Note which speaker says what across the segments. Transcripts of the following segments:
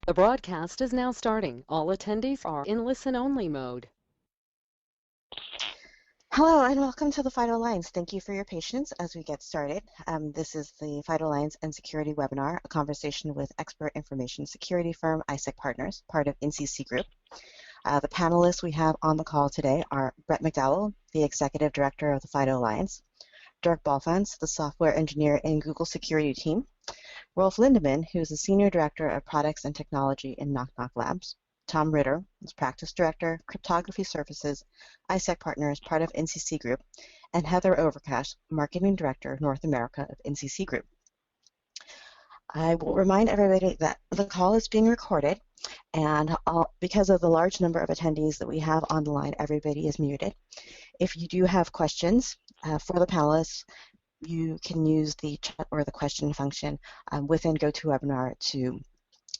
Speaker 1: The broadcast is now starting. All attendees are in listen-only mode.
Speaker 2: Hello and welcome to the FIDO Alliance. Thank you for your patience as we get started. This is the FIDO Alliance and Security webinar, a conversation with expert information security firm iSEC Partners, part of NCC Group. The panelists we have on the call today are Brett McDowell, the Executive Director of the FIDO Alliance, Dirk Balfans, the Software Engineer in Google Security Team, Rolf Lindemann, who is the Senior Director of Products and Technology in Knock Knock Labs, Tom Ritter, who's Practice Director, Cryptography Services, iSEC Partners, part of NCC Group, and Heather Overcash, Marketing Director, North America of NCC Group. I will remind everybody that the call is being recorded, and because of the large number of attendees that we have on the line, everybody is muted. If you do have questions for the panelists, you can use the chat or the question function within GoToWebinar to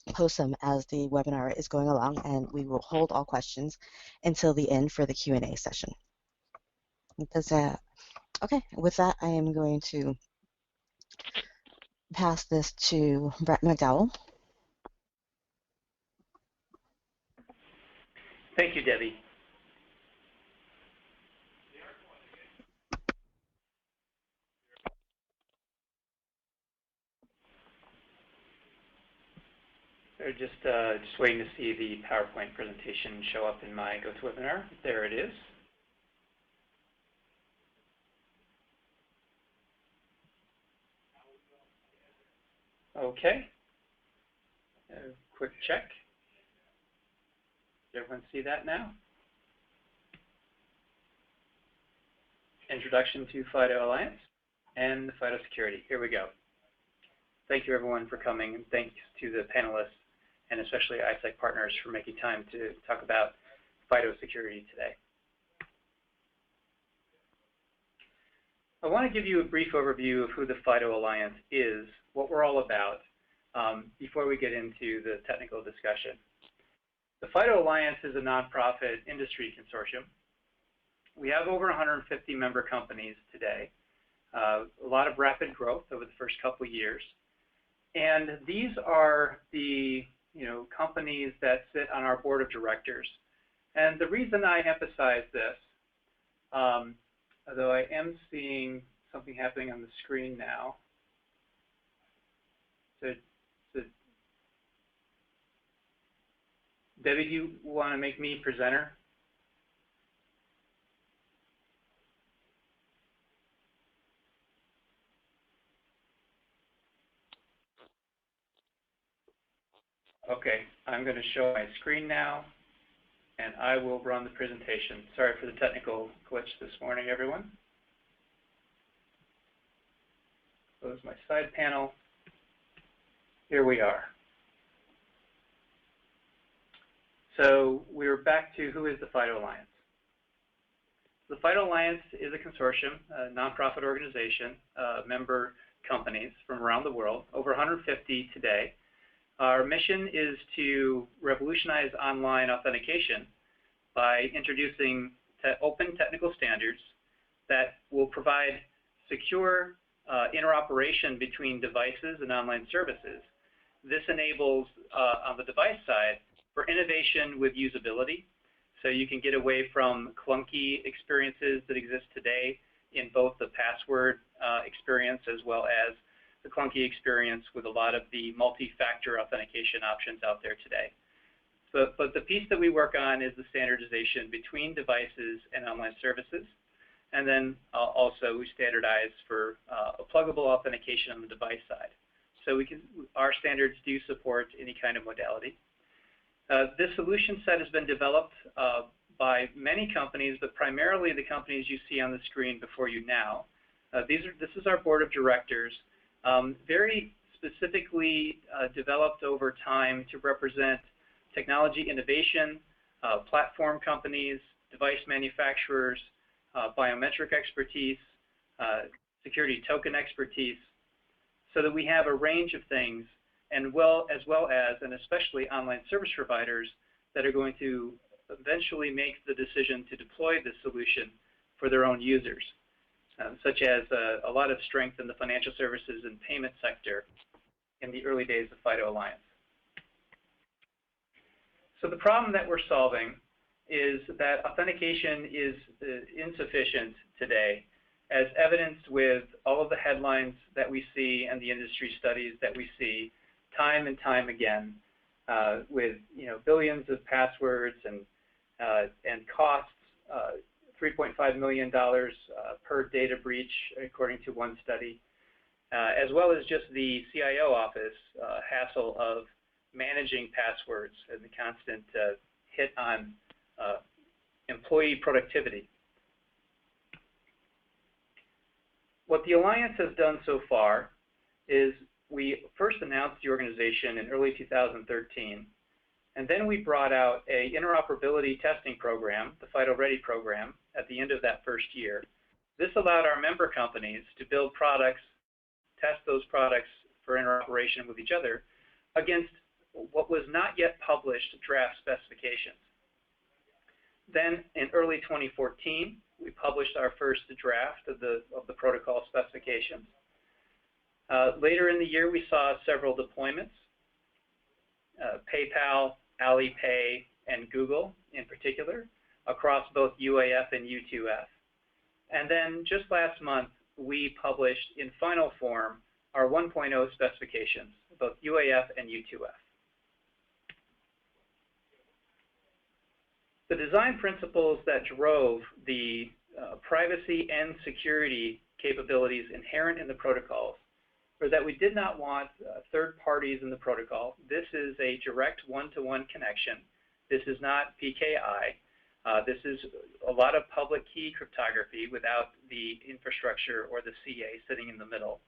Speaker 2: post them as the webinar is going along, and we will hold all questions until the end for the Q&A session. Okay, with that, I am going to pass this to Brett McDowell.
Speaker 3: Thank you, Debbie. Just waiting to see the PowerPoint presentation show up in my GoToWebinar. There it is. Okay. Quick check. Does everyone see that now? Introduction to FIDO Alliance and the FIDO Security. Here we go. Thank you, everyone, for coming, and thanks to the panelists and especially iSEC Partners for making time to talk about FIDO Security today. I want to give you a brief overview of who the FIDO Alliance is, what we're all about, before we get into the technical discussion. The FIDO Alliance is a nonprofit industry consortium. We have over 150 member companies today, a lot of rapid growth over the first couple of years. And these are the companies that sit on our board of directors. And the reason I emphasize this, although I am seeing something happening on the screen now, Debbie, do you want to make me presenter? Okay, I'm going to show my screen now, and I will run the presentation. Sorry for the technical glitch this morning, everyone. Close my side panel. Here we are. So we're back to who is the FIDO Alliance. The FIDO Alliance is a consortium, a nonprofit organization, member companies from around the world, over 150 today. Our mission is to revolutionize online authentication by introducing open technical standards that will provide secure interoperation between devices and online services. This enables, on the device side, for innovation with usability. So you can get away from clunky experiences that exist today in both the password experience as well as the clunky experience with a lot of the multi-factor authentication options out there today. But the piece that we work on is the standardization between devices and online services. And then also we standardize for a pluggable authentication on the device side. So our standards do support any kind of modality. This solution set has been developed by many companies, but primarily the companies you see on the screen before you now. This is our board of directors, very specifically developed over time to represent technology innovation, platform companies, device manufacturers, biometric expertise, security token expertise, so that we have a range of things, and as well as, and especially online service providers that are going to eventually make the decision to deploy this solution for their own users, such as a lot of strength in the financial services and payment sector in the early days of FIDO Alliance. So the problem that we're solving is that authentication is insufficient today, as evidenced with all of the headlines that we see and the industry studies that we see time and time again, with billions of passwords and costs, $3.5 million per data breach, according to one study, as well as just the CIO office hassle of managing passwords and the constant hit on employee productivity. What the Alliance has done so far is we first announced the organization in early 2013, and then we brought out an interoperability testing program, the FIDO Ready program, at the end of that first year. This allowed our member companies to build products, test those products for interoperation with each other against what was not yet published draft specifications. Then in early 2014, we published our first draft of the protocol specifications. Later in the year, we saw several deployments, PayPal, Alipay, and Google in particular, across both UAF and U2F. And then just last month, we published in final form our 1.0 specifications, both UAF and U2F. The design principles that drove the privacy and security capabilities inherent in the protocols were that we did not want third parties in the protocol. This is a direct one-to-one connection. This is not PKI. This is a lot of public key cryptography without the infrastructure or the CA sitting in the middle.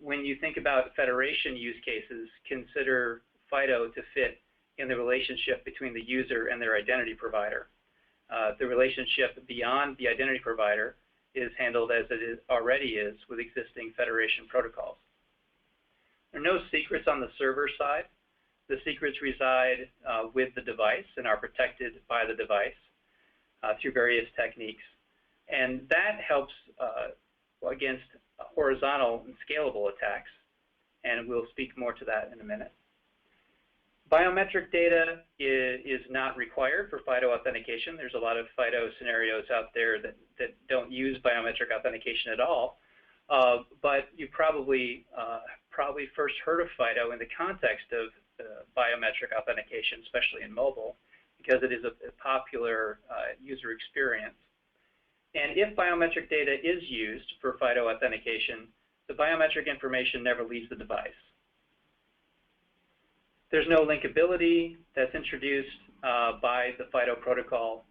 Speaker 3: When you think about federation use cases, consider FIDO to fit in the relationship between the user and their identity provider. The relationship beyond the identity provider is handled as it already is with existing federation protocols. There are no secrets on the server side. The secrets reside with the device and are protected by the device through various techniques. And that helps against horizontal and scalable attacks, and we'll speak more to that in a minute. Biometric data is not required for FIDO authentication. There's a lot of FIDO scenarios out there that don't use biometric authentication at all, but you probably first heard of FIDO in the context of biometric authentication, especially in mobile, because it is a popular user experience. And if biometric data is used for FIDO authentication, the biometric information never leaves the device. There's no linkability that's introduced by the FIDO protocol,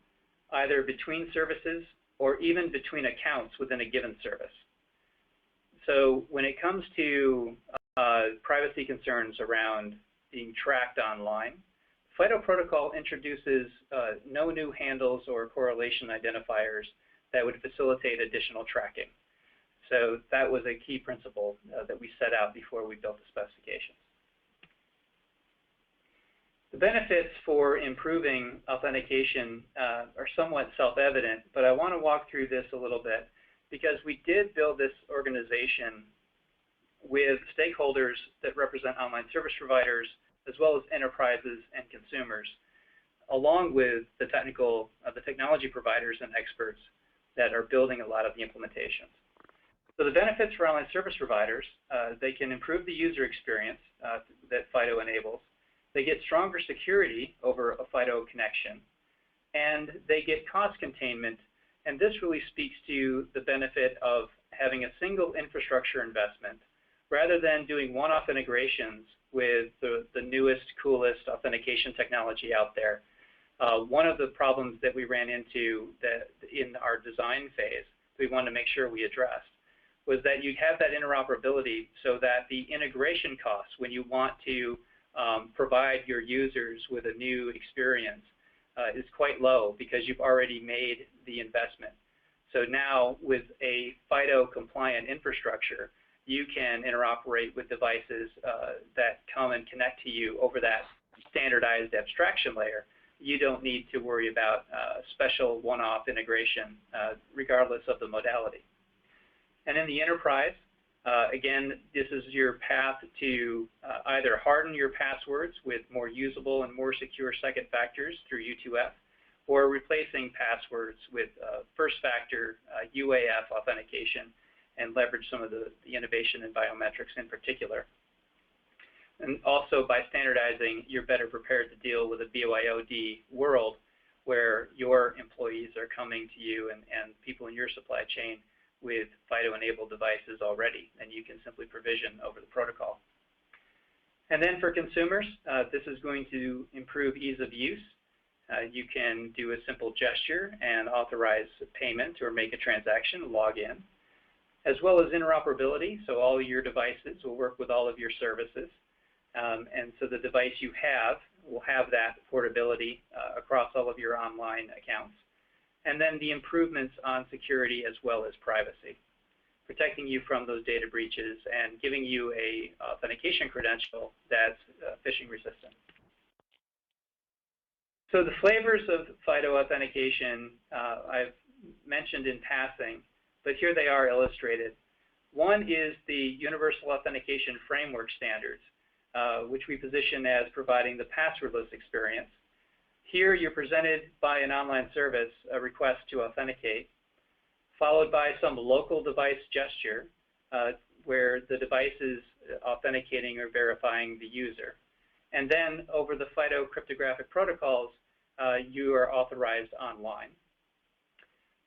Speaker 3: either between services or even between accounts within a given service. So when it comes to privacy concerns around being tracked online, FIDO protocol introduces no new handles or correlation identifiers that would facilitate additional tracking. So that was a key principle that we set out before we built the specifications. The benefits for improving authentication are somewhat self-evident, but I want to walk through this a little bit because we did build this organization with stakeholders that represent online service providers as well as enterprises and consumers, along with the technology providers and experts that are building a lot of the implementations. So the benefits for online service providers, they can improve the user experience that FIDO enables. They get stronger security over a FIDO connection, and they get cost containment. And this really speaks to the benefit of having a single infrastructure investment rather than doing one-off integrations with the newest, coolest authentication technology out there. One of the problems that we ran into in our design phase, we wanted to make sure we addressed, was that you have that interoperability so that the integration costs when you want to provide your users with a new experience is quite low because you've already made the investment. So now with a FIDO compliant infrastructure, you can interoperate with devices that come and connect to you over that standardized abstraction layer. You don't need to worry about special one-off integration regardless of the modality. And in the enterprise, Again, this is your path to either harden your passwords with more usable and more secure second factors through U2F, or replacing passwords with first factor UAF authentication and leverage some of the innovation in biometrics in particular. And also by standardizing, you're better prepared to deal with a BYOD world where your employees are coming to you and people in your supply chain with FIDO-enabled devices already, and you can simply provision over the protocol. And then for consumers, this is going to improve ease of use. You can do a simple gesture and authorize payment or make a transaction, log in, as well as interoperability, so all your devices will work with all of your services. And so the device you have will have that portability across all of your online accounts. And then the improvements on security as well as privacy, protecting you from those data breaches and giving you a authentication credential that's phishing resistant. So the flavors of FIDO authentication I've mentioned in passing, but here they are illustrated. One is the Universal Authentication Framework standards, which we position as providing the passwordless experience. Here you're presented by an online service a request to authenticate, followed by some local device gesture where the device is authenticating or verifying the user. And then over the FIDO cryptographic protocols, you are authorized online.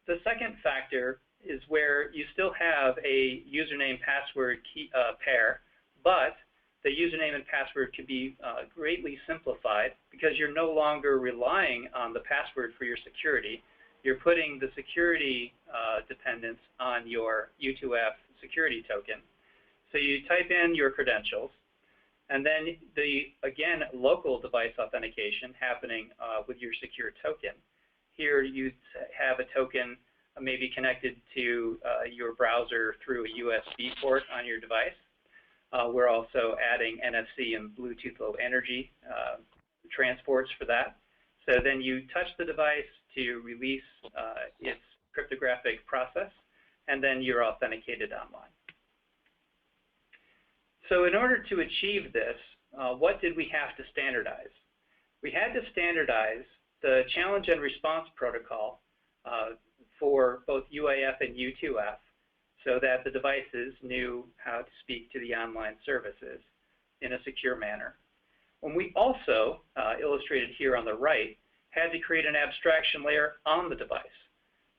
Speaker 3: The second factor is where you still have a username password key, pair, but the username and password can be greatly simplified because you're no longer relying on the password for your security. You're putting the security dependence on your U2F security token. So you type in your credentials, and then the, again, local device authentication happening with your secure token. Here you have a token maybe connected to your browser through a USB port on your device. We're also adding NFC and Bluetooth Low Energy transports for that. So then you touch the device to release its cryptographic process, and then you're authenticated online. So in order to achieve this, what did we have to standardize? We had to standardize the challenge and response protocol for both UAF and U2F, so that the devices knew how to speak to the online services in a secure manner. And we also, illustrated here on the right, had to create an abstraction layer on the device,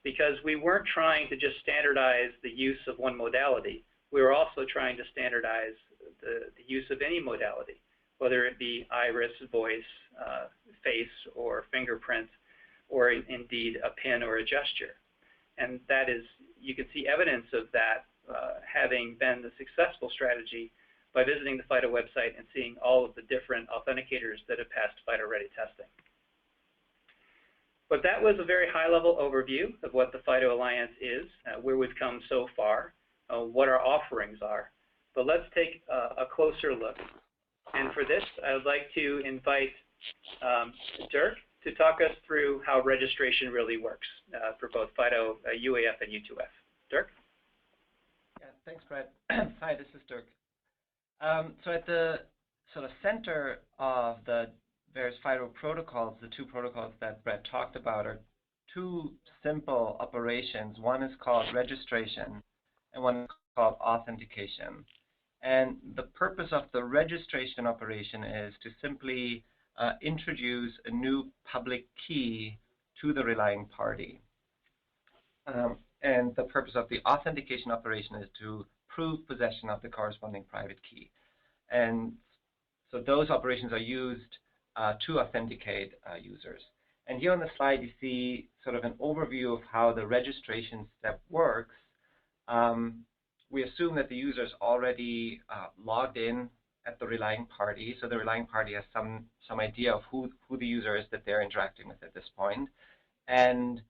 Speaker 3: because we weren't trying to just standardize the use of one modality. We were also trying to standardize the use of any modality, whether it be iris, voice, face, or fingerprint, or indeed a PIN or a gesture. And that is, you can see evidence of that having been the successful strategy by visiting the FIDO website and seeing all of the different authenticators that have passed FIDO-ready testing. But that was a very high-level overview of what the FIDO Alliance is, where we've come so far, what our offerings are. But let's take a closer look. And for this, I would like to invite Dirk to talk us through how registration really works for both FIDO UAF and U2F. Dirk?
Speaker 4: Yeah, thanks, Brett. Hi, this is Dirk. So at the sort of center of the various FIDO protocols, the two protocols that Brett talked about are two simple operations. One is called registration, and one is called authentication. And the purpose of the registration operation is to simply introduce a new public key to the relying party. And the purpose of the authentication operation is to prove possession of the corresponding private key. And so those operations are used to authenticate users. And here on the slide, you see sort of an overview of how the registration step works. We assume that the user is already logged in at the relying party, so the relying party has some idea of who the user is that they're interacting with at this point. And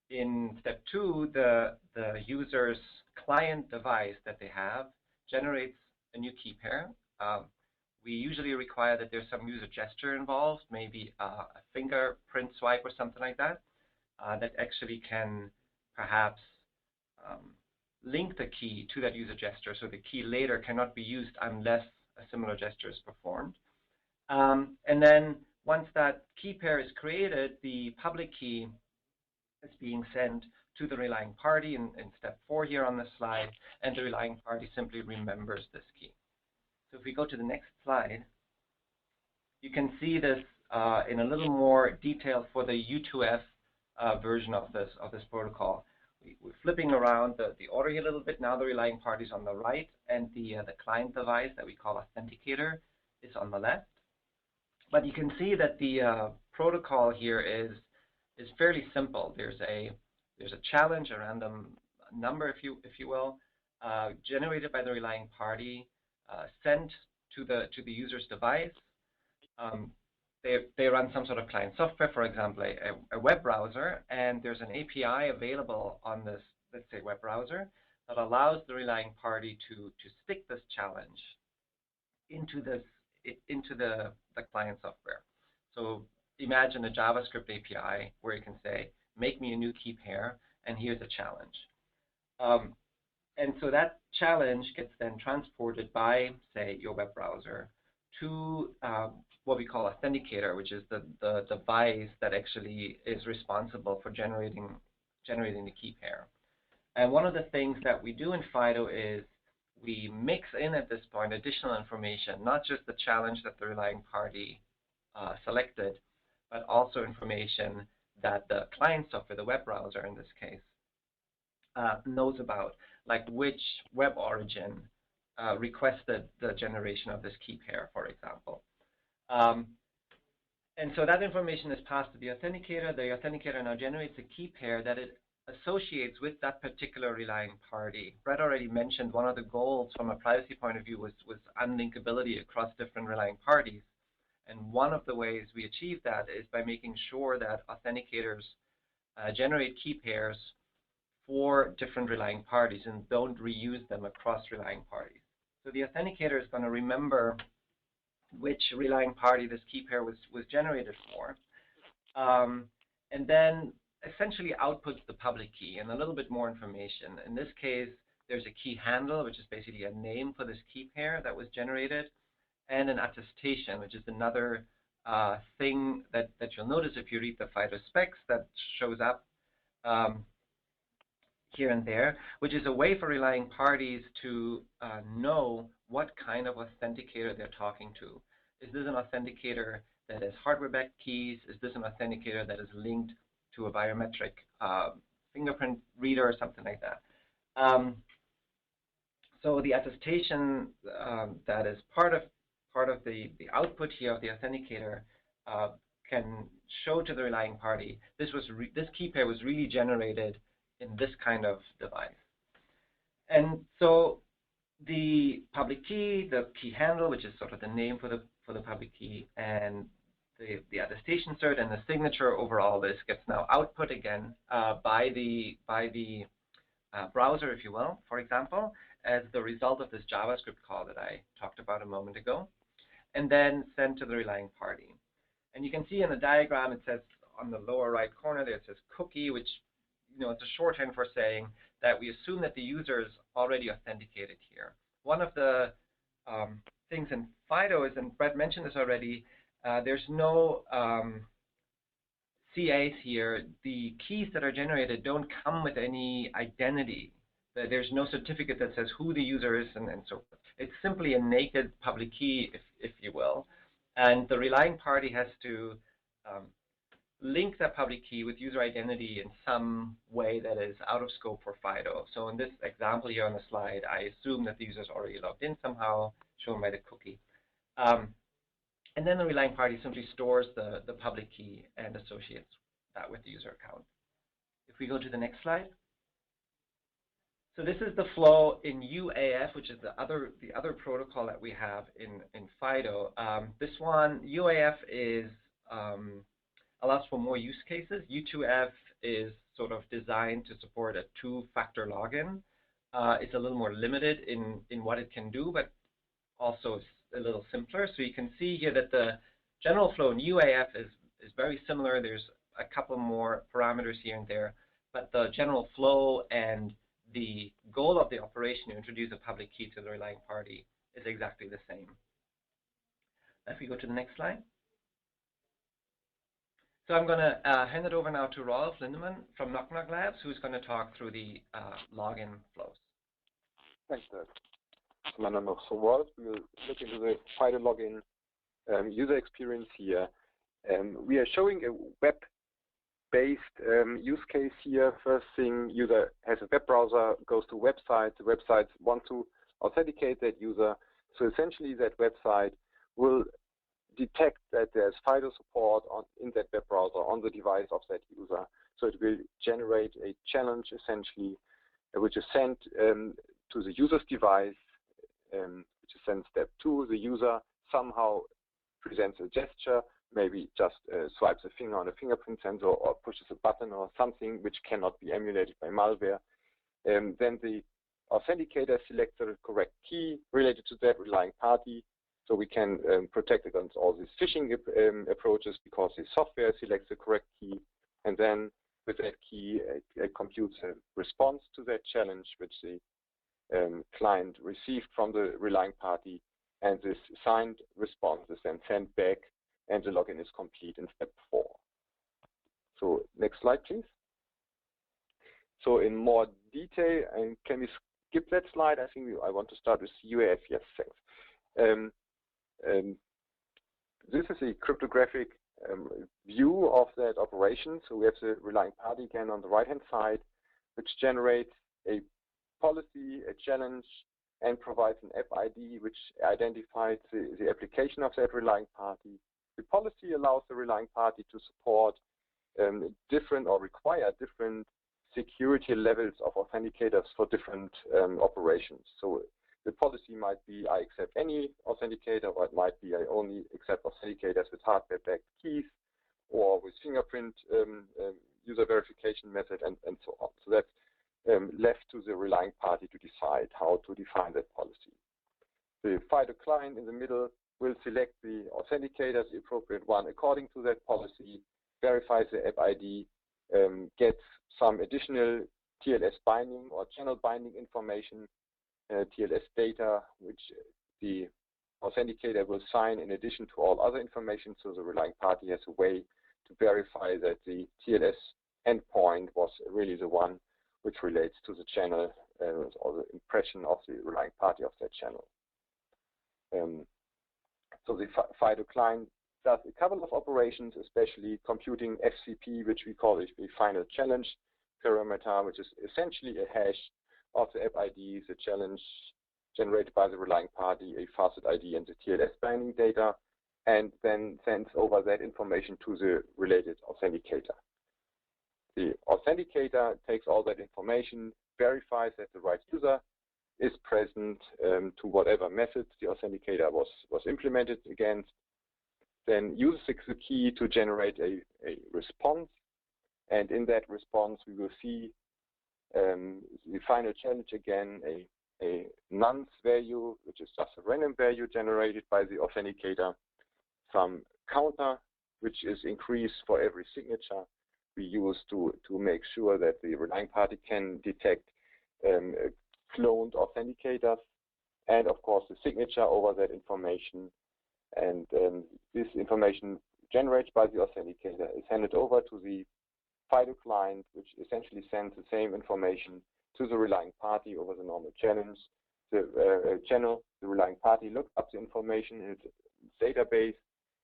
Speaker 4: in step two, the user's client device that they have generates a new key pair. We usually require that there's some user gesture involved, maybe a fingerprint swipe or something like that, that actually can perhaps link the key to that user gesture, so the key later cannot be used unless a similar gesture is performed. And then once that key pair is created, the public key is being sent to the relying party in step 4 here on the slide, and the relying party simply remembers this key. So if we go to the next slide, you can see this in a little more detail for the U2F version of this protocol. We're flipping around the order here a little bit. Now the relying party is on the right, and the client device that we call authenticator is on the left. But you can see that the protocol here is fairly simple. There's a challenge, a random number, if you will, generated by the relying party, sent to the user's device. They run some sort of client software, for example, a web browser, and there's an API available on this, let's say, web browser that allows the relying party to stick this challenge into the client software. So imagine a JavaScript API where you can say, make me a new key pair, and here's a challenge. And so that challenge gets then transported by, say, your web browser to what we call authenticator, which is the device that actually is responsible for generating the key pair. And one of the things that we do in FIDO is we mix in at this point additional information, not just the challenge that the relying party selected, but also information that the client software, the web browser in this case, knows about, like which web origin requested the generation of this key pair, for example. And so that information is passed to the authenticator. The authenticator now generates a key pair that it associates with that particular relying party. Brett already mentioned one of the goals from a privacy point of view was unlinkability across different relying parties. And one of the ways we achieve that is by making sure that authenticators generate key pairs for different relying parties and don't reuse them across relying parties. So the authenticator is going to remember which relying party this key pair was generated for, and then essentially outputs the public key and a little bit more information. In this case, there's a key handle, which is basically a name for this key pair that was generated, and an attestation, which is another thing that you'll notice if you read the FIDO specs that shows up here and there, which is a way for relying parties to know what kind of authenticator they're talking to. Is this an authenticator that is hardware-backed keys? Is this an authenticator that is linked to a biometric fingerprint reader or something like that? So the attestation that is part of the output here of the authenticator can show to the relying party this key pair was really generated in this kind of device. And so the public key, the key handle, which is sort of the name for the public key, and the attestation cert and the signature over all this gets now output again by the browser, if you will, for example, as the result of this JavaScript call that I talked about a moment ago, and then sent to the relying party. And you can see in the diagram it says on the lower right corner there it says cookie, which it's a shorthand for saying that we assume that the user is already authenticated here. One of the things in FIDO is, and Brett mentioned this already, there's no CAs here. The keys that are generated don't come with any identity. There's no certificate that says who the user is and so forth. It's simply a naked public key, if you will. And the relying party has to link that public key with user identity in some way that is out of scope for FIDO. So in this example here on the slide, I assume that the user is already logged in somehow, shown by the cookie. And then the relying party simply stores the public key and associates that with the user account. If we go to the next slide. So this is the flow in UAF, which is the other protocol that we have in FIDO. This one, UAF, is allows for more use cases. U2F is sort of designed to support a two-factor login. It's a little more limited in what it can do, but also a little simpler. So you can see here that the general flow in UAF is very similar. There's a couple more parameters here and there, but the general flow and the goal of the operation to introduce a public key to the relying party is exactly the same. If we go to the next slide. So I'm going to hand it over now to Rolf Lindemann from Knock Knock Labs, who's going to talk through the login flows.
Speaker 5: Thanks, Dirk. So my name is Rolf. We will look into the FIDO login user experience here. We are showing a web-based use case here. First thing, user has a web browser, goes to website. The websites want to authenticate that user. So essentially, that website will detect that there's FIDO support in that web browser on the device of that user. So it will generate a challenge, essentially, which is sent to the user's device, which is then step 2. The user somehow presents a gesture, maybe just swipes a finger on a fingerprint sensor or pushes a button or something which cannot be emulated by malware. Then the authenticator selects the correct key related to that relying party, so we can protect against all these phishing approaches because the software selects the correct key, and then with that key it computes a response to that challenge which the client received from the relying party, and this signed response is then sent back and the login is complete in step 4. So next slide, please. So in more detail, and can we skip that slide? I think I want to start with UAF. Yes, thanks. This is a cryptographic view of that operation. So we have the relying party again on the right-hand side, which generates a policy, a challenge, and provides an app ID which identifies the application of that relying party. The policy allows the relying party to support different or require different security levels of authenticators for different operations. So the policy might be I accept any authenticator, or it might be I only accept authenticators with hardware-backed keys or with fingerprint user verification method, and so on. So that's left to the relying party to decide how to define that policy. The FIDO client in the middle will select the authenticator, the appropriate one according to that policy, verifies the app ID, gets some additional TLS binding or channel binding information, TLS data, which the authenticator will sign in addition to all other information, so the relying party has a way to verify that the TLS endpoint was really the one which relates to the channel or the impression of the relying party of that channel. So the FIDO client does a couple of operations, especially computing FCP, which we call the final challenge parameter, which is essentially a hash of the app ID, the challenge generated by the relying party, a facet ID, and the TLS binding data, and then sends over that information to the related authenticator. The authenticator takes all that information, verifies that the right user is present to whatever method the authenticator was implemented against, then uses the key to generate a response, and in that response we will see the final challenge again, a nonce value, which is just a random value generated by the authenticator, some counter, which is increased for every signature we use to make sure that the relying party can detect cloned authenticators, and of course the signature over that information. And this information generated by the authenticator is handed over to the FIDO client, which essentially sends the same information to the relying party over the normal channels. The relying party looks up the information in its database,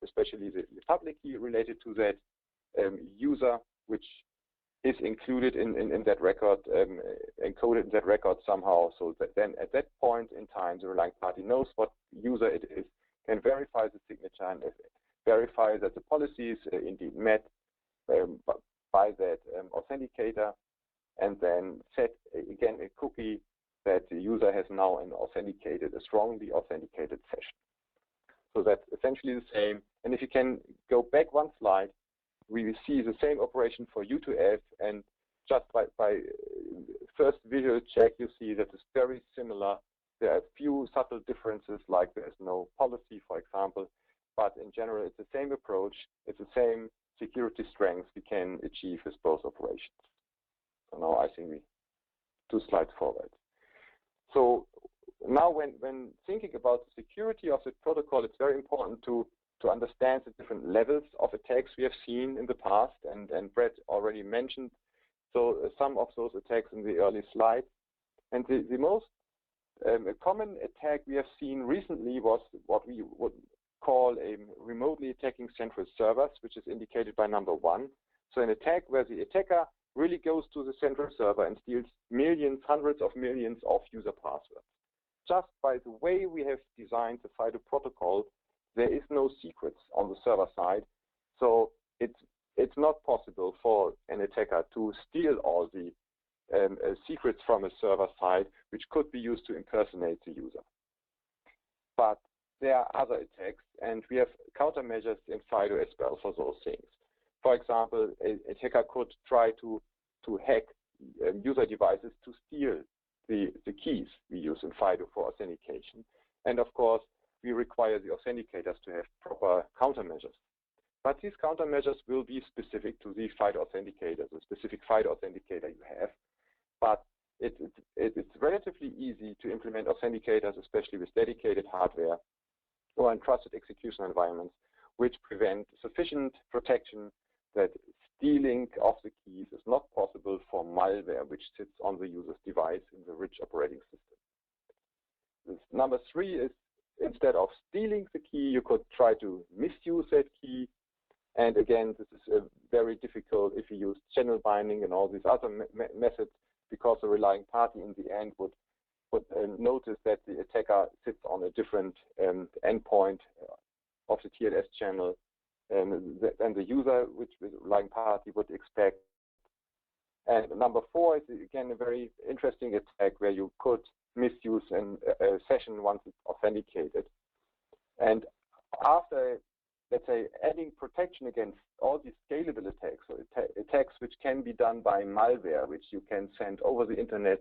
Speaker 5: especially the public key related to that user, which is included in that record, encoded in that record somehow, so that then at that point in time, the relying party knows what user it is, can verify the signature and verify that the policy is indeed met by that authenticator, and then set again a cookie that the user has now a strongly authenticated session. So that's essentially the same. And if you can go back one slide, we see the same operation for U2F, and just by first visual check, you see that it's very similar. There are a few subtle differences, like there's no policy, for example, but in general, it's the same approach. It's the same security strengths we can achieve with both operations. So now I think we 2 slides forward. So now when thinking about the security of the protocol, it's very important to understand the different levels of attacks we have seen in the past, and Brett already mentioned some of those attacks in the early slides. And the most common attack we have seen recently was what we would call a remotely attacking central servers, which is indicated by number 1. So an attack where the attacker really goes to the central server and steals millions, hundreds of millions of user passwords. Just by the way we have designed the FIDO protocol, there is no secrets on the server side. So it's not possible for an attacker to steal all the secrets from a server side, which could be used to impersonate the user. But there are other attacks, and we have countermeasures in FIDO as well for those things. For example, an attacker could try to hack user devices to steal the keys we use in FIDO for authentication. And of course, we require the authenticators to have proper countermeasures. But these countermeasures will be specific to the FIDO authenticator, the specific FIDO authenticator you have. But it's relatively easy to implement authenticators, especially with dedicated hardware or in trusted execution environments, which prevent sufficient protection that stealing of the keys is not possible for malware, which sits on the user's device in the rich operating system. Number 3 is, instead of stealing the key, you could try to misuse that key. And again, this is very difficult if you use channel binding and all these other methods, because the relying party in the end would notice that the attacker sits on a different endpoint of the TLS channel than the user, which the relying party would expect. And number 4 is, again, a very interesting attack where you could misuse a session once it's authenticated. And after, let's say, adding protection against all these scalable attacks, so attacks which can be done by malware, which you can send over the internet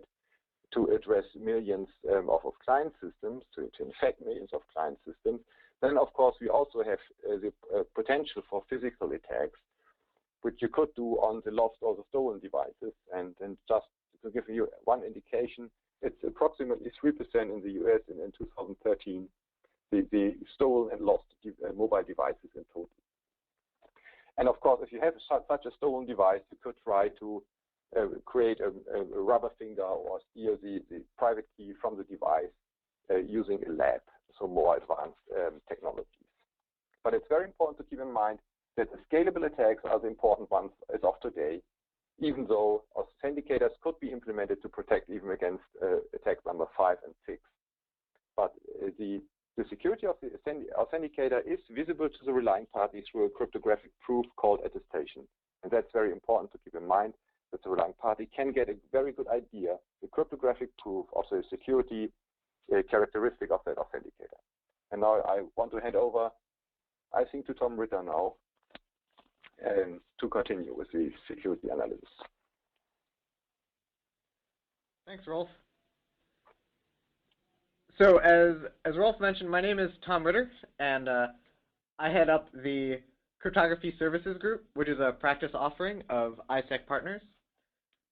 Speaker 5: to address millions of client systems, to infect millions of client systems, then of course we also have the potential for physical attacks, which you could do on the lost or the stolen devices. And just to give you one indication, it's approximately 3% in the US in 2013, the stolen and lost mobile devices in total. And of course, if you have such a stolen device, you could try to create a rubber finger or steal the private key from the device using a lab, so more advanced technologies. But it's very important to keep in mind that the scalable attacks are the important ones as of today, even though authenticators could be implemented to protect even against attacks number 5 and 6. But the security of the authenticator is visible to the relying party through a cryptographic proof called attestation. And that's very important to keep in mind, that the relying party can get a very good idea, the cryptographic proof of the security characteristic of that authenticator. And now I want to hand over, I think, to Tom Ritter now to continue with the security analysis.
Speaker 6: Thanks, Rolf. So as Rolf mentioned, my name is Tom Ritter, and I head up the Cryptography Services Group, which is a practice offering of iSEC partners.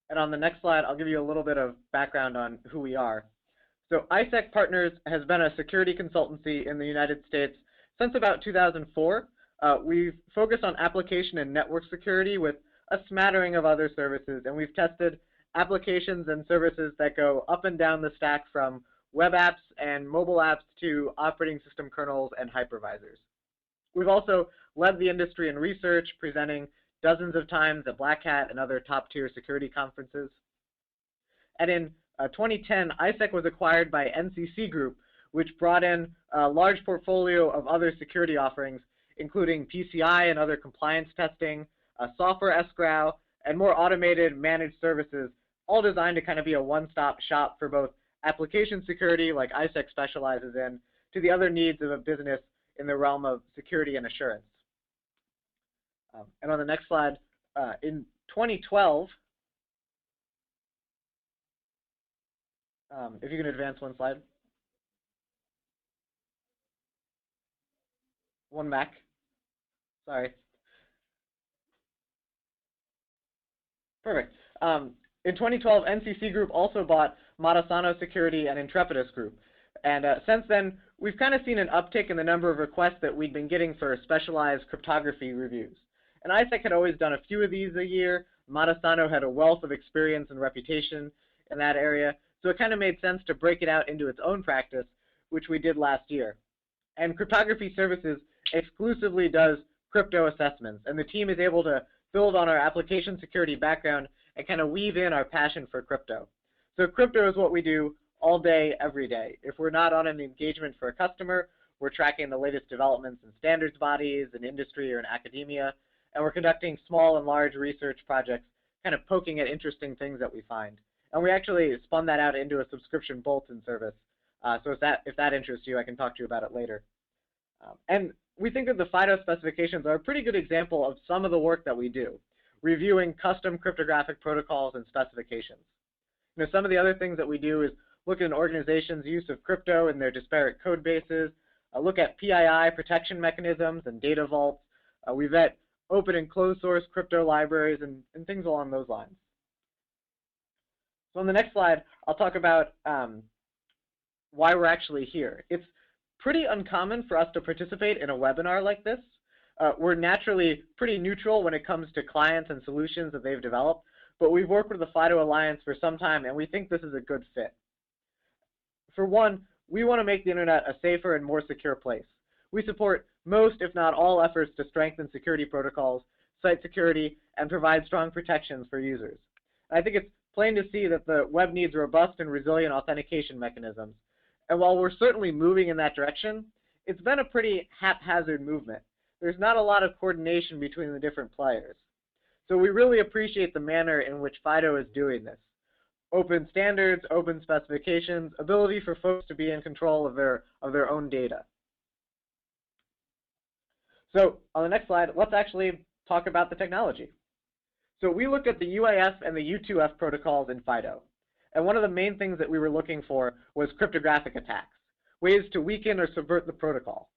Speaker 6: And on the next slide, I'll give you a little bit of background on who we are. So iSEC Partners has been a security consultancy in the United States since about 2004. We've focused on application and network security with a smattering of other services, and we've tested applications and services that go up and down the stack from web apps and mobile apps to operating system kernels and hypervisors. We've also led the industry in research, presenting dozens of times at Black Hat and other top-tier security conferences. And in 2010, iSEC was acquired by NCC Group, which brought in a large portfolio of other security offerings, including PCI and other compliance testing, software escrow, and more automated managed services, all designed to kind of be a one-stop shop for both application security, like iSEC specializes in, to the other needs of a business in the realm of security and assurance. And on the next slide, in 2012, if you can advance one slide. One back. Sorry. Perfect. In 2012, NCC Group also bought Matasano Security and Intrepidus Group. And since then, we've kind of seen an uptick in the number of requests that we'd been getting for specialized cryptography reviews. And iSEC had always done a few of these a year. Matasano had a wealth of experience and reputation in that area, so it kind of made sense to break it out into its own practice, which we did last year. And Cryptography Services exclusively does crypto assessments, and the team is able to build on our application security background and kind of weave in our passion for crypto. So crypto is what we do all day, every day. If we're not on an engagement for a customer, we're tracking the latest developments in standards bodies, in industry, or in academia, and we're conducting small and large research projects, kind of poking at interesting things that we find. And we actually spun that out into a subscription bulletin service. So if that interests you, I can talk to you about it later. And we think that the FIDO specifications are a pretty good example of some of the work that we do, reviewing custom cryptographic protocols and specifications. You know, some of the other things that we do is look at an organization's use of crypto in their disparate code bases, look at PII protection mechanisms and data vaults. We vet open and closed source crypto libraries and things along those lines. So on the next slide, I'll talk about why we're actually here. It's pretty uncommon for us to participate in a webinar like this. We're naturally pretty neutral when it comes to clients and solutions that they've developed, but we've worked with the FIDO Alliance for some time, and we think this is a good fit. For one, we want to make the internet a safer and more secure place. We support most, if not all, efforts to strengthen security protocols, site security, and provide strong protections for users. I think it's plain to see that the web needs robust and resilient authentication mechanisms. And while we're certainly moving in that direction, it's been a pretty haphazard movement. There's not a lot of coordination between the different players. So we really appreciate the manner in which FIDO is doing this. Open standards, open specifications, ability for folks to be in control of their own data. So on the next slide, let's actually talk about the technology. So we looked at the UAF and the U2F protocols in FIDO. And one of the main things that we were looking for was cryptographic attacks, ways to weaken or subvert the protocol.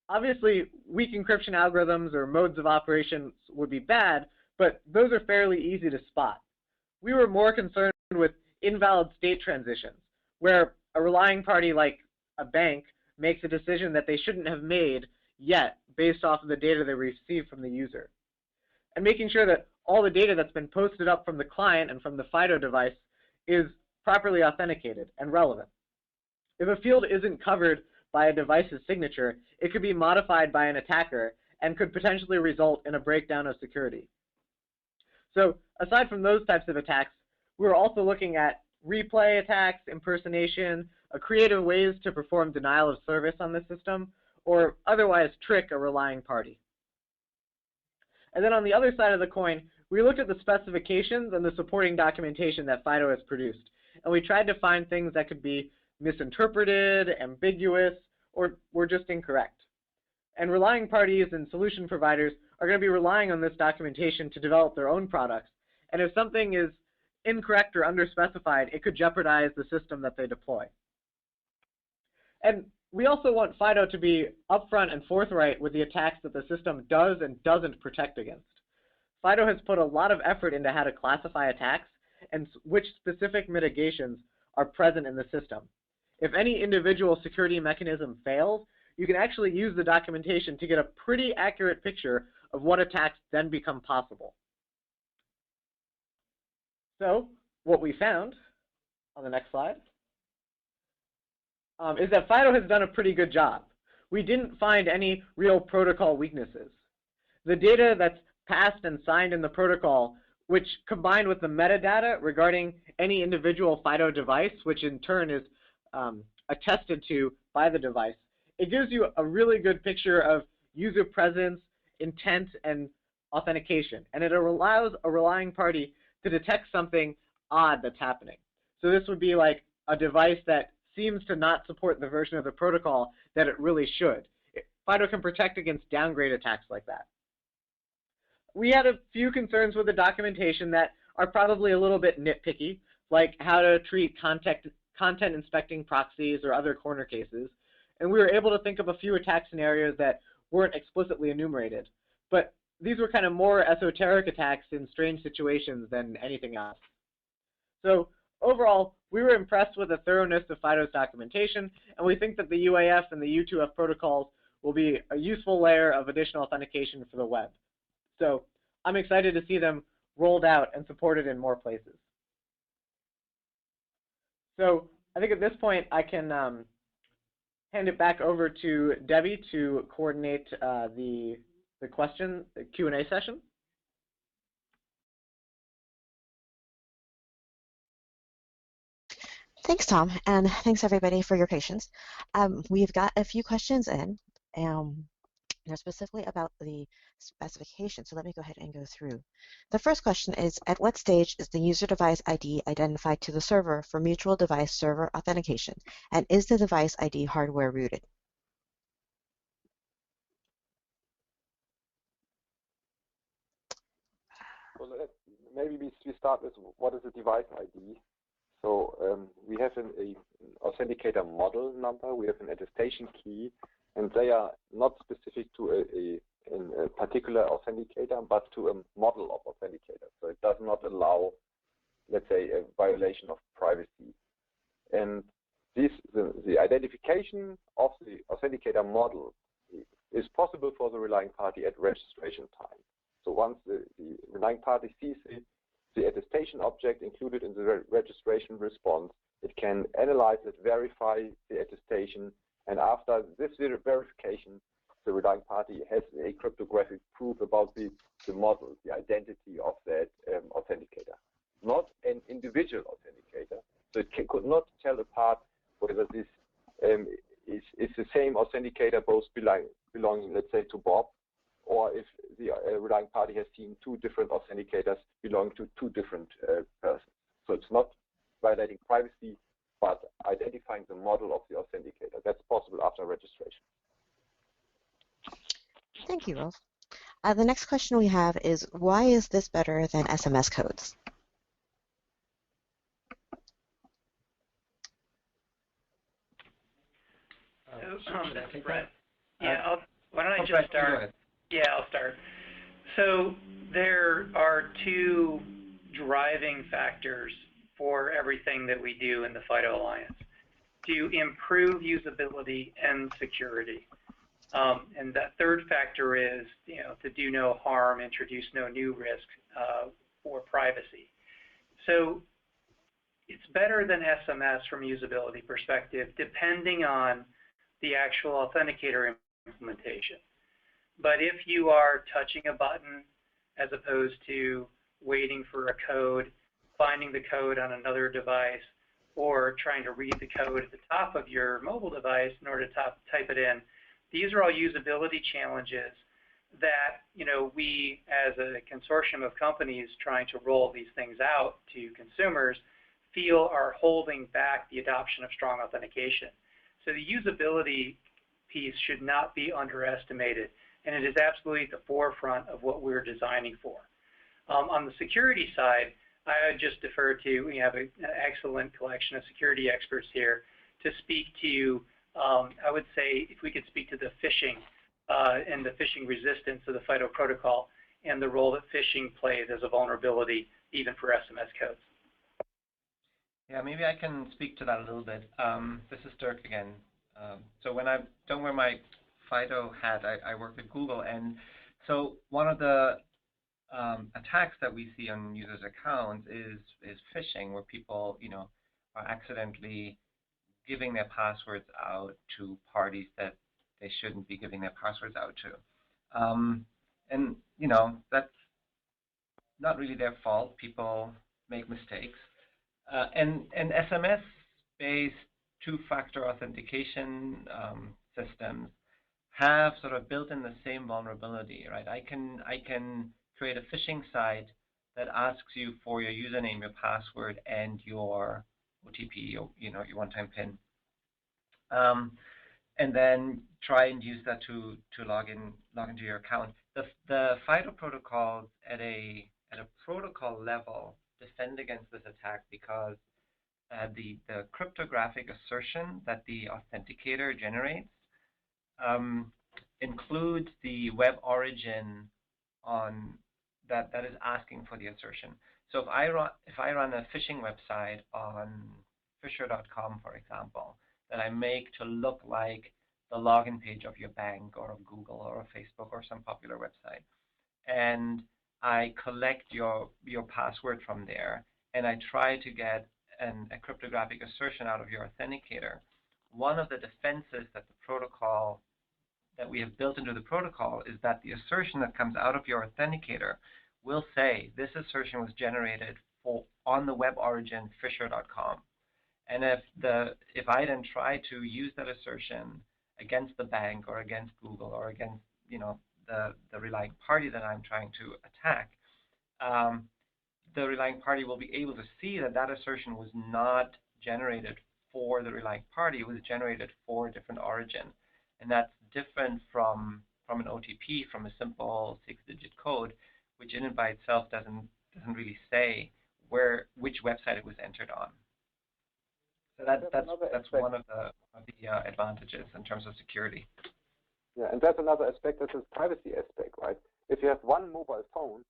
Speaker 6: Obviously, weak encryption algorithms or modes of operations would be bad, but those are fairly easy to spot. We were more concerned with invalid state transitions, where a relying party like a bank makes a decision that they shouldn't have made yet based off of the data they received from the user. And making sure that all the data that's been posted up from the client and from the FIDO device is properly authenticated and relevant. If a field isn't covered by a device's signature, it could be modified by an attacker and could potentially result in a breakdown of security. So aside from those types of attacks, we're also looking at replay attacks, impersonation, creative ways to perform denial of service on the system, or otherwise trick a relying party. And then on the other side of the coin, we looked at the specifications and the supporting documentation that FIDO has produced, and we tried to find things that could be misinterpreted, ambiguous, or were just incorrect. And relying parties and solution providers are going to be relying on this documentation to develop their own products, and if something is incorrect or underspecified, it could jeopardize the system that they deploy. And we also want FIDO to be upfront and forthright with the attacks that the system does and doesn't protect against. FIDO has put a lot of effort into how to classify attacks and which specific mitigations are present in the system. If any individual security mechanism fails, you can actually use the documentation to get a pretty accurate picture of what attacks then become possible. So what we found on the next slide is that FIDO has done a pretty good job. We didn't find any real protocol weaknesses. The data that's passed and signed in the protocol, which combined with the metadata regarding any individual FIDO device, which in turn is attested to by the device, it gives you a really good picture of user presence, intent, and authentication. And it allows a relying party to detect something odd that's happening. So this would be like a device that seems to not support the version of the protocol that it really should. FIDO can protect against downgrade attacks like that. We had a few concerns with the documentation that are probably a little bit nitpicky, like how to treat content inspecting proxies or other corner cases. And we were able to think of a few attack scenarios that weren't explicitly enumerated. But these were kind of more esoteric attacks in strange situations than anything else. So overall, we were impressed with the thoroughness of FIDO's documentation, and we think that the UAF and the U2F protocols will be a useful layer of additional authentication for the web. So I'm excited to see them rolled out and supported in more places. So I think at this point I can hand it back over to Debbie to coordinate the Q&A session.
Speaker 2: Thanks, Tom, and thanks everybody for your patience. We've got a few questions in. They're specifically about the specification, so let me go ahead and go through. The first question is, at what stage is the user device ID identified to the server for mutual device server authentication, and is the device ID hardware rooted?
Speaker 5: Well, maybe we start with what is a device ID. So we have an authenticator model number, we have an attestation key, and they are not specific to a particular authenticator, but to a model of authenticator. So it does not allow, let's say, a violation of privacy. And the identification of the authenticator model is possible for the relying party at registration time. So once the relying party sees the attestation object included in the registration response, it can analyze it, verify the attestation, and after this verification, the relying party has a cryptographic proof about the model, the identity of that authenticator, not an individual authenticator. So it could not tell apart whether this is the same authenticator, both belonging, let's say, to Bob, or if the relying party has seen two different authenticators belonging to two different persons. So it's not violating privacy, but identifying the model of the authenticator. That's possible after registration.
Speaker 2: Thank you, Rolf. The next question we have is, why is this better than SMS codes?
Speaker 3: Brett. Yeah, why don't I just start? Yeah, I'll start. So there are two driving factors for everything that we do in the FIDO Alliance to improve usability and security. And that third factor is, to do no harm, introduce no new risk for privacy. So it's better than SMS from a usability perspective, depending on the actual authenticator implementation. But if you are touching a button as opposed to waiting for a code, finding the code on another device, or trying to read the code at the top of your mobile device in order to type it in, these are all usability challenges that we, as a consortium of companies trying to roll these things out to consumers, feel are holding back the adoption of strong authentication. So the usability piece should not be underestimated, and it is absolutely at the forefront of what we're designing for. On the security side, I would just defer to, we have an excellent collection of security experts here to speak to, I would say, if we could speak to the phishing and the phishing resistance of the FIDO protocol and the role that phishing plays as a vulnerability even for SMS codes.
Speaker 4: Yeah, maybe I can speak to that a little bit. This is Dirk again. So when I don't wear my FIDO hat, I work at Google, and so one of the attacks that we see on users' accounts is phishing, where people are accidentally giving their passwords out to parties that they shouldn't be giving their passwords out to, and that's not really their fault. People make mistakes, and SMS-based two-factor authentication systems have sort of built in the same vulnerability, right? I can create a phishing site that asks you for your username, your password, and your OTP, your one-time PIN, and then try and use that to log into your account. The FIDO protocols at a protocol level defend against this attack because the cryptographic assertion that the authenticator generates includes the web origin on that is asking for the assertion. So if I run a phishing website on fisher.com, for example, that I make to look like the login page of your bank or of Google or of Facebook or some popular website, and I collect your password from there, and I try to get a cryptographic assertion out of your authenticator, one of the defenses that the protocol that we have built into the protocol is that the assertion that comes out of your authenticator will say this assertion was generated on the web origin fisher.com. And if I then try to use that assertion against the bank or against Google or against the relying party that I'm trying to attack, the relying party will be able to see that that assertion was not generated for the relying party. It was generated for a different origin. And that's different from an OTP, from a simple 6-digit code, which in and by itself doesn't really say which website it was entered on. So that's one of the advantages in terms of security.
Speaker 5: Yeah, and that's another aspect, that's this privacy aspect, right? If you have one mobile phone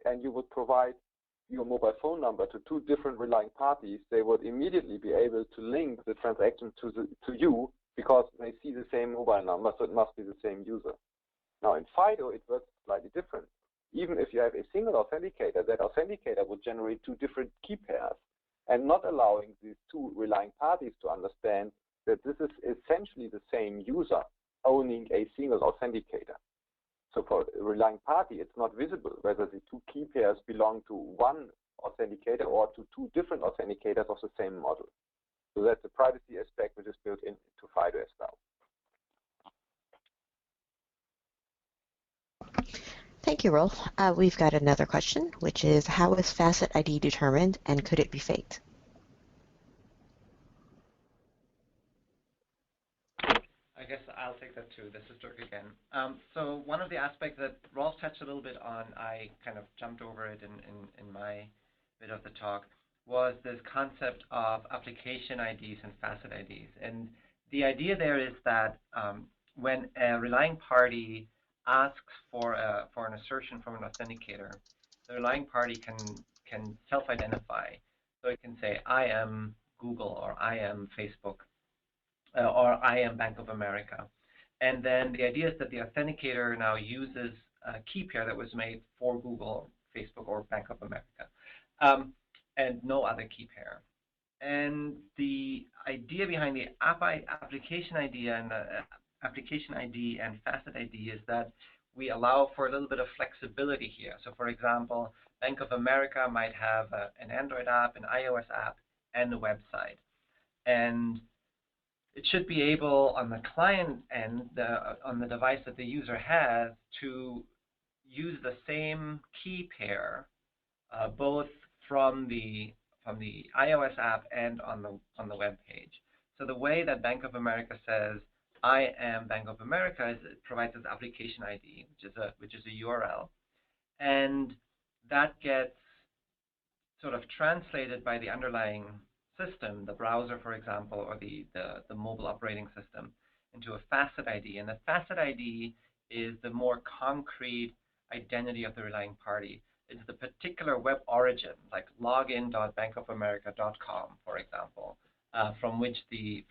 Speaker 5: and you would provide your mobile phone number to two different relying parties, they would immediately be able to link the transaction to you because they see the same mobile number, so it must be the same user. Now in FIDO, it works slightly different. Even if you have a single authenticator, that authenticator would generate two different key pairs and not allowing these two relying parties to understand that this is essentially the same user owning a single authenticator. So for a relying party, it's not visible whether the two key pairs belong to one authenticator or to two different authenticators of the same model. So that's a privacy aspect which is built into FIDO as well.
Speaker 2: Thank you, Rolf. We've got another question, which is, how is facet ID determined and could it be faked?
Speaker 4: I guess I'll take that too. This is Dirk again. So one of the aspects that Rolf touched a little bit on, I kind of jumped over it in my bit of the talk, was this concept of application IDs and facet IDs. And the idea there is that when a relying party asks for an assertion from an authenticator, the relying party can self-identify. So it can say, I am Google, or I am Facebook, or I am Bank of America. And then the idea is that the authenticator now uses a key pair that was made for Google, Facebook, or Bank of America, and no other key pair. And the idea behind the application ID and facet ID is that we allow for a little bit of flexibility here. So for example, Bank of America might have an Android app, an iOS app, and a website. And it should be able on the client end, on the device that the user has, to use the same key pair, both from the iOS app and on the web page. So the way that Bank of America says, I am Bank of America, is it provides this application ID, which is a URL, and that gets sort of translated by the underlying system, the browser, for example, or the mobile operating system, into a facet ID. And the facet ID is the more concrete identity of the relying party. It's the particular web origin, like login.bankofamerica.com, for example, from which the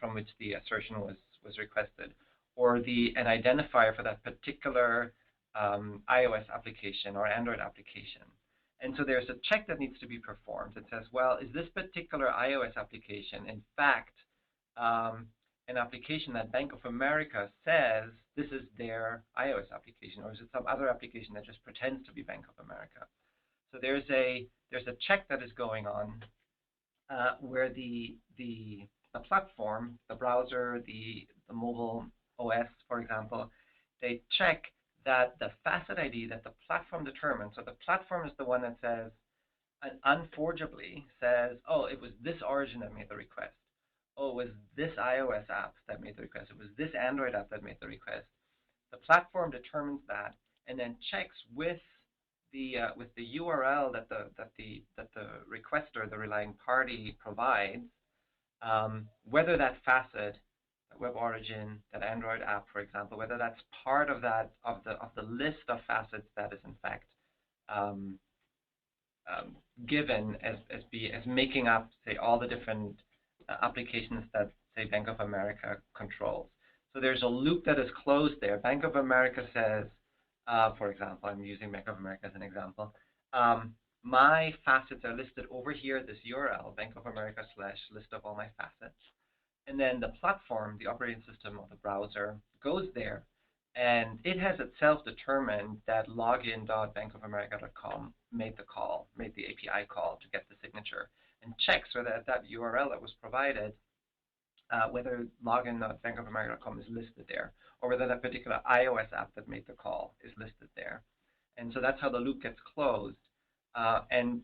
Speaker 4: assertion was requested, or an identifier for that particular iOS application or Android application. And so there's a check that needs to be performed. It says, well, is this particular iOS application, in fact, an application that Bank of America says this is their iOS application, or is it some other application that just pretends to be Bank of America? So there's a check that is going on where the platform, the browser, the mobile OS, for example, they check that the facet ID that the platform determines, so the platform is the one that says, unforgeably says, oh, it was this origin that made the request. Oh, it was this iOS app that made the request. It was this Android app that made the request. The platform determines that and then checks with the URL that the requester, the relying party, provides, whether that facet, web origin, that Android app, for example, whether that's part of the list of facets that is in fact given as making up, say, all the different applications that, say, Bank of America controls. So there's a loop that is closed there. Bank of America says, for example, I'm using Bank of America as an example, my facets are listed over here, this URL, bankofamerica/list of all my facets. And then the platform, the operating system or the browser, goes there, and it has itself determined that login.bankofamerica.com made the call, made the API call to get the signature, and checks whether that URL that was provided, whether login.bankofamerica.com is listed there, or whether that particular iOS app that made the call is listed there. And so that's how the loop gets closed. And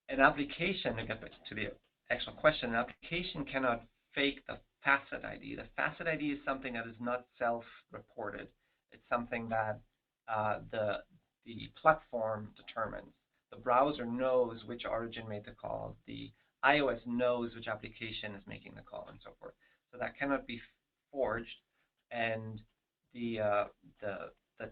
Speaker 4: an application, to get back to the actual question, an application cannot fake the facet ID. The facet ID is something that is not self-reported. It's something that the platform determines. The browser knows which origin made the call. The iOS knows which application is making the call, and so forth. So that cannot be forged. And the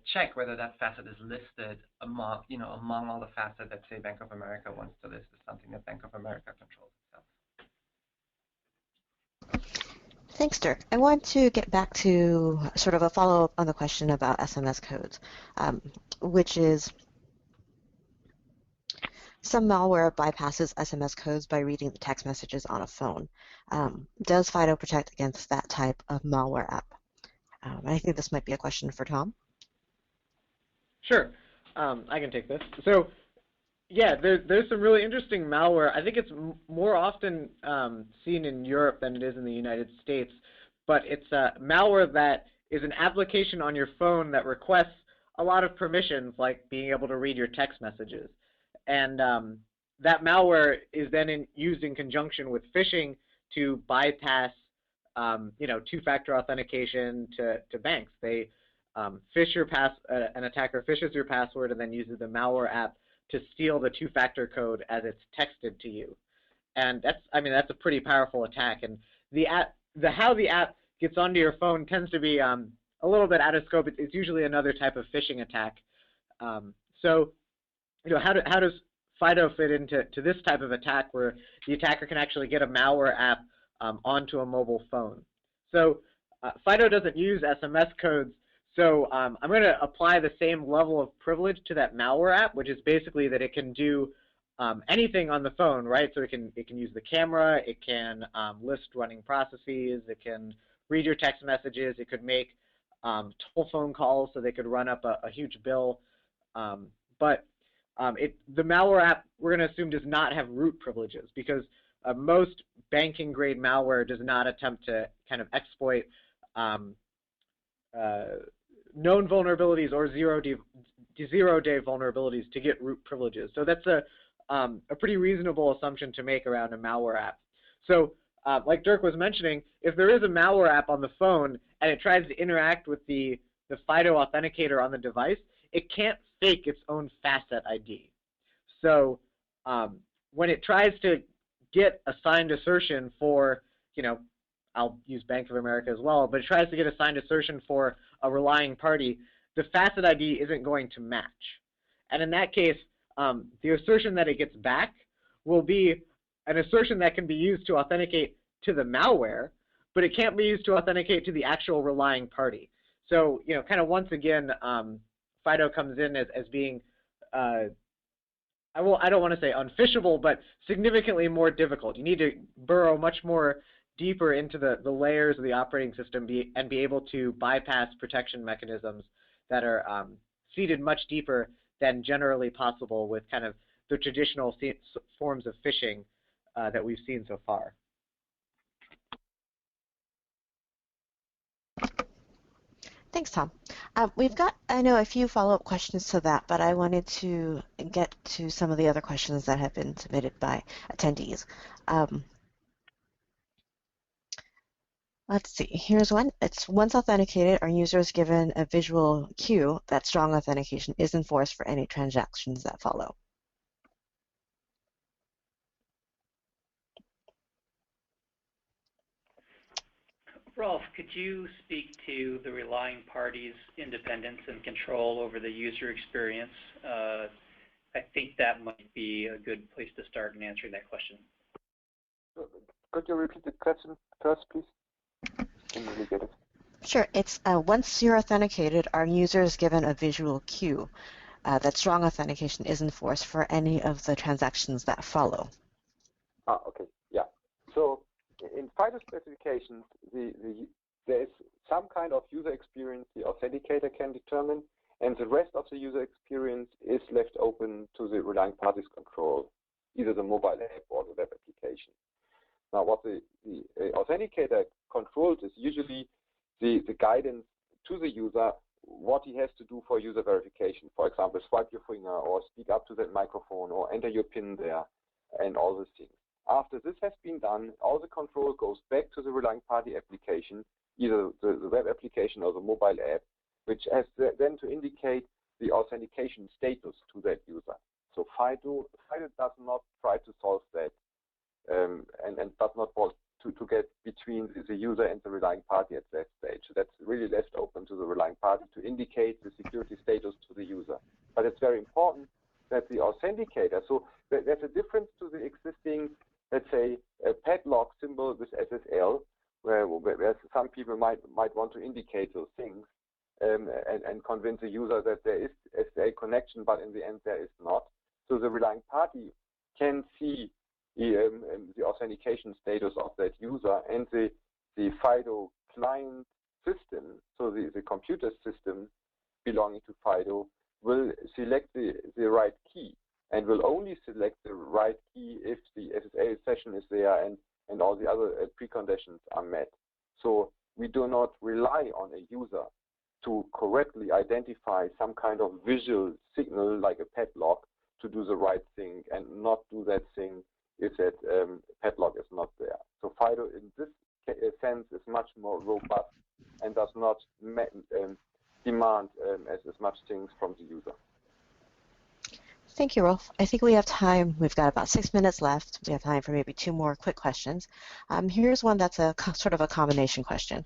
Speaker 4: check whether that facet is listed among all the facets that, say, Bank of America wants to list is something that Bank of America controls itself.
Speaker 2: Thanks, Dirk. I want to get back to sort of a follow-up on the question about SMS codes, which is some malware bypasses SMS codes by reading the text messages on a phone. Does FIDO protect against that type of malware app? I think this might be a question for Tom.
Speaker 6: Sure, I can take this. So, yeah, there's some really interesting malware. I think it's more often seen in Europe than it is in the United States, but it's malware that is an application on your phone that requests a lot of permissions, like being able to read your text messages. And that malware is then used in conjunction with phishing to bypass, two-factor authentication to banks. They phish your an attacker fishes your password and then uses the malware app to steal the two-factor code as it's texted to you. And that's a pretty powerful attack. And how the app gets onto your phone tends to be a little bit out of scope. It's usually another type of phishing attack. So, how does FIDO fit into this type of attack where the attacker can actually get a malware app onto a mobile phone? So FIDO doesn't use SMS codes. So I'm going to apply the same level of privilege to that malware app, which is basically that it can do anything on the phone, right? So it can use the camera, it can list running processes, it can read your text messages, it could make telephone calls, so they could run up a huge bill. But the malware app, we're going to assume, does not have root privileges, because most banking-grade malware does not attempt to kind of exploit known vulnerabilities or zero-day vulnerabilities to get root privileges. So that's a pretty reasonable assumption to make around a malware app. So like Dirk was mentioning, if there is a malware app on the phone and it tries to interact with the FIDO authenticator on the device, it can't fake its own facet ID. So when it tries to get a signed assertion for, I'll use Bank of America as well, but it tries to get a signed assertion for a relying party, the facet ID isn't going to match. And in that case, the assertion that it gets back will be an assertion that can be used to authenticate to the malware, but it can't be used to authenticate to the actual relying party. So, kind of once again, FIDO comes in as being, I don't want to say unphishable, but significantly more difficult. You need to burrow much more deeper into the layers of the operating system and be able to bypass protection mechanisms that are seated much deeper than generally possible with kind of the traditional forms of phishing that we've seen so far.
Speaker 2: Thanks, Tom. We've got, I know, a few follow-up questions to that, but I wanted to get to some of the other questions that have been submitted by attendees. Let's see, here's one. It's once authenticated, are users given a visual cue that strong authentication is enforced for any transactions that follow?
Speaker 3: Rolf, could you speak to the relying party's independence and control over the user experience I think that might be a good place to start in answering that question.
Speaker 5: Could you repeat the question first, please? Didn't really get it.
Speaker 2: Sure. It's once you're authenticated, are users given a visual cue that strong authentication is enforced for any of the transactions that follow?
Speaker 5: Ah, okay, yeah. So in FIDO specifications, there is some kind of user experience the authenticator can determine, and the rest of the user experience is left open to the relying parties control, either the mobile app or the web application. Now, what the authenticator controls is usually the guidance to the user, what he has to do for user verification. For example, swipe your finger or speak up to that microphone or enter your PIN there and all these things. After this has been done, all the control goes back to the relying party application, either the web application or the mobile app, which has then to indicate the authentication status to that user. So FIDO does not try to solve that and does not want to get between the user and the relying party at that stage. So that's really left open to the relying party to indicate the security status to the user. But it's very important that the authenticator, so there's a difference to the existing, let's say, a padlock symbol with SSL, where some people might want to indicate those things and convince the user that there is a connection, but in the end there is not. So the relying party can see the authentication status of that user, and the FIDO client system, so the computer system belonging to FIDO, will select the right key and will only select the right key if the SSL session is there and all the other preconditions are met. So we do not rely on a user to correctly identify some kind of visual signal like a padlock to do the right thing and not do that thing if that padlock is not there. So FIDO in this sense is much more robust and does not demand as much things from the user.
Speaker 2: Thank you, Rolf. I think we have time. We've got about 6 minutes left. We have time for maybe 2 more quick questions. Here's one that's a sort of a combination question.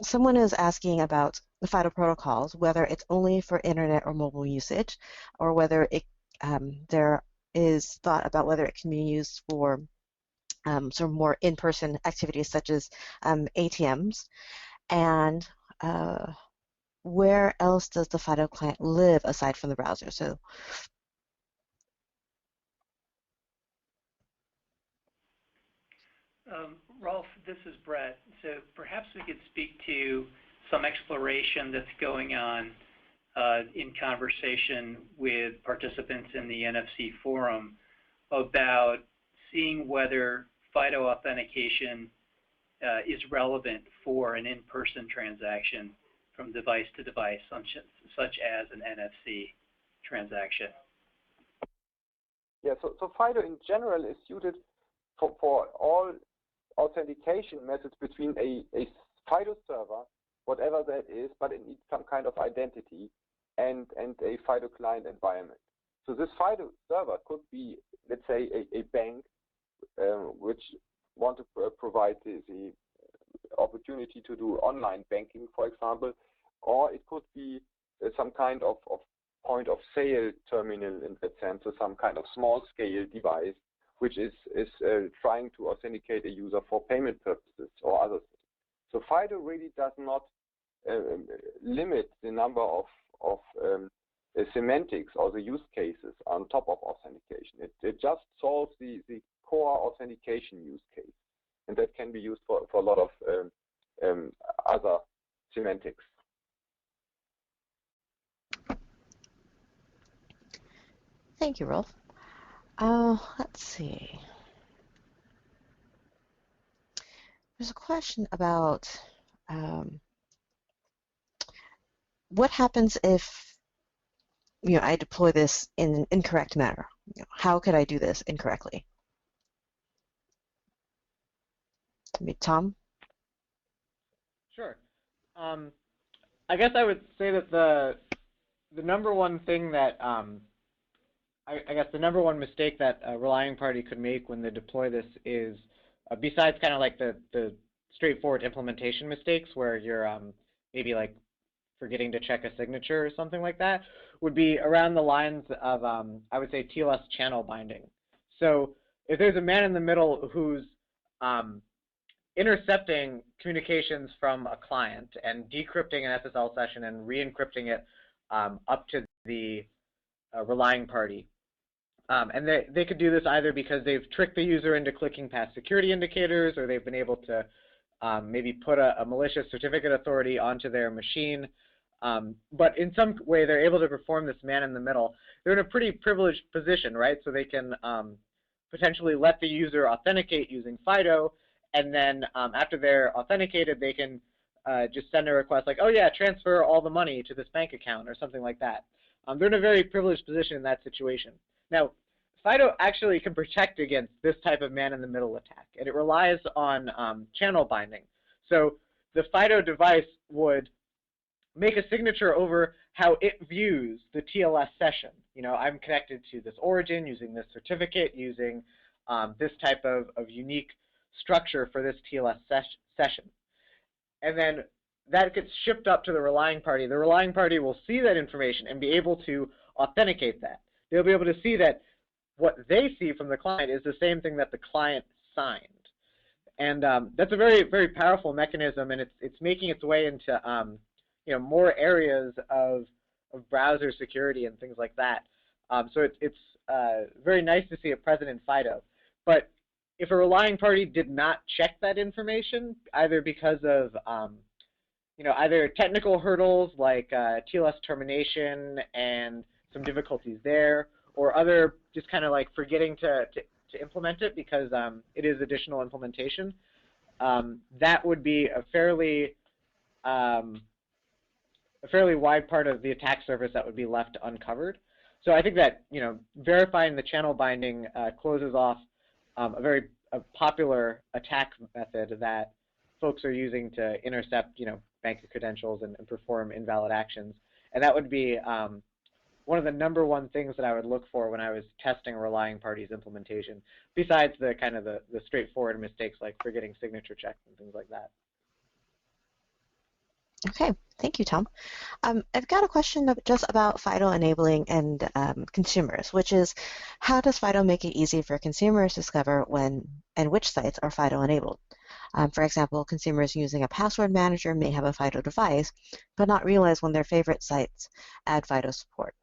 Speaker 2: Someone is asking about the FIDO protocols, whether it's only for internet or mobile usage, or whether it, there is thought about whether it can be used for sort of more in-person activities such as ATMs, and where else does the FIDO client live aside from the browser? So
Speaker 3: Rolf, this is Brett. So perhaps we could speak to some exploration that's going on in conversation with participants in the NFC forum about seeing whether FIDO authentication is relevant for an in-person transaction from device to device, such as an NFC transaction.
Speaker 5: Yeah, so FIDO in general is suited for all authentication methods between a FIDO server, whatever that is, but it needs some kind of identity, and a FIDO client environment. So this FIDO server could be, let's say, a bank which want to provide the opportunity to do online banking, for example, or it could be some kind of point of sale terminal in that sense, so some kind of small scale device which is trying to authenticate a user for payment purposes or other things. So FIDO really does not limit the number of semantics or the use cases on top of authentication. It just solves the core authentication use case, and that can be used for a lot of other semantics.
Speaker 2: thank you, Rolf. Let's see. There's a question about what happens if I deploy this in an incorrect manner. How could I do this incorrectly? Maybe Tom?
Speaker 6: Sure. I guess I would say that the number one thing that I guess the number one mistake that a relying party could make when they deploy this is, besides kind of like the straightforward implementation mistakes where you're maybe like forgetting to check a signature or something like that, would be around the lines of, I would say, TLS channel binding. So if there's a man in the middle who's intercepting communications from a client and decrypting an SSL session and re-encrypting it up to the relying party, and they could do this either because they've tricked the user into clicking past security indicators, or they've been able to maybe put a malicious certificate authority onto their machine. But in some way, they're able to perform this man in the middle. They're in a pretty privileged position, right? So they can potentially let the user authenticate using FIDO, and then after they're authenticated, they can just send a request like, oh yeah, transfer all the money to this bank account or something like that. They're in a very privileged position in that situation. Now, FIDO actually can protect against this type of man-in-the-middle attack, and it relies on channel binding. So the FIDO device would make a signature over how it views the TLS session. You know, I'm connected to this origin using this certificate, using this type of unique structure for this TLS session. And then that gets shipped up to the relying party. The relying party will see that information and be able to authenticate that. They'll be able to see that what they see from the client is the same thing that the client signed. And that's a very, very powerful mechanism, and it's making its way into you know, more areas of browser security and things like that. So it's very nice to see it present in FIDO. But if a relying party did not check that information, either because of you know, either technical hurdles like TLS termination and some difficulties there, or other just kind of like forgetting to implement it because it is additional implementation, that would be a fairly wide part of the attack surface that would be left uncovered. So I think that, you know, verifying the channel binding closes off a very popular attack method that folks are using to intercept, you know, bank credentials and perform invalid actions. And that would be one of the #1 things that I would look for when I was testing a relying party's implementation, besides the kind of the straightforward mistakes like forgetting signature checks and things like that.
Speaker 2: Okay, thank you, Tom. I've got a question just about FIDO enabling and consumers, which is, how does FIDO make it easy for consumers to discover when and which sites are FIDO enabled? For example, consumers using a password manager may have a FIDO device, but not realize when their favorite sites add FIDO support.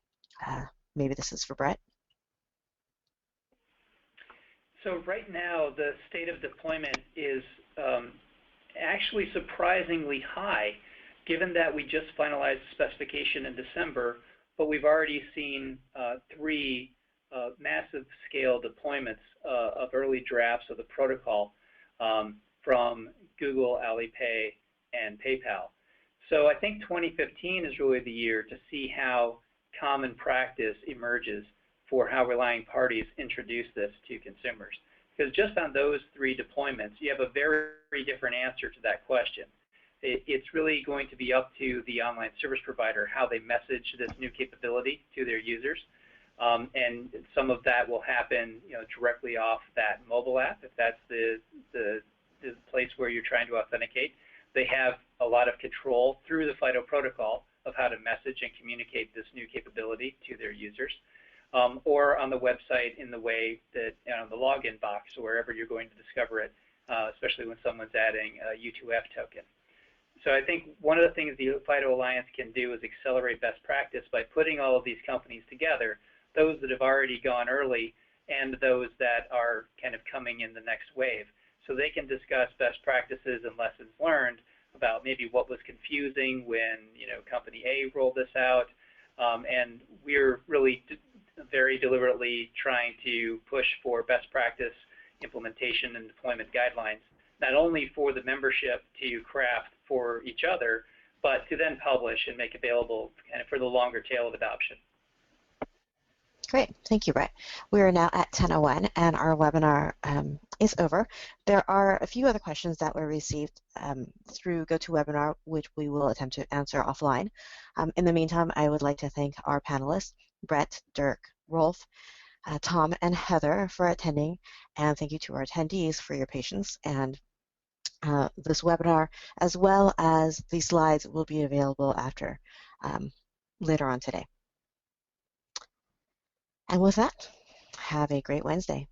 Speaker 2: Maybe this is for Brett.
Speaker 3: So right now, the state of deployment is actually surprisingly high, given that we just finalized the specification in December, but we've already seen 3 massive scale deployments of early drafts of the protocol from Google, Alipay, and PayPal. So I think 2015 is really the year to see how common practice emerges for how relying parties introduce this to consumers. Because just on those 3 deployments, you have a very, very different answer to that question. It's really going to be up to the online service provider how they message this new capability to their users. And some of that will happen, you know, directly off that mobile app, if that's the place where you're trying to authenticate. They have a lot of control through the FIDO protocol of how to message and communicate this new capability to their users, or on the website in the way that, you know, the login box or wherever you're going to discover it, especially when someone's adding a U2F token. So I think one of the things the FIDO Alliance can do is accelerate best practice by putting all of these companies together, those that have already gone early and those that are kind of coming in the next wave, so they can discuss best practices and lessons learned about maybe what was confusing when, you know, company A rolled this out. And we're really very deliberately trying to push for best practice implementation and deployment guidelines, not only for the membership to craft for each other, but to then publish and make available kind of for the longer tail of adoption.
Speaker 2: Great, thank you, Brett. We are now at 10:01 and our webinar is over. There are a few other questions that were received through GoToWebinar, which we will attempt to answer offline. In the meantime, I would like to thank our panelists, Brett, Dirk, Rolf, Tom, and Heather for attending, and thank you to our attendees for your patience. And this webinar, as well as the slides, will be available after later on today. And with that, have a great Wednesday.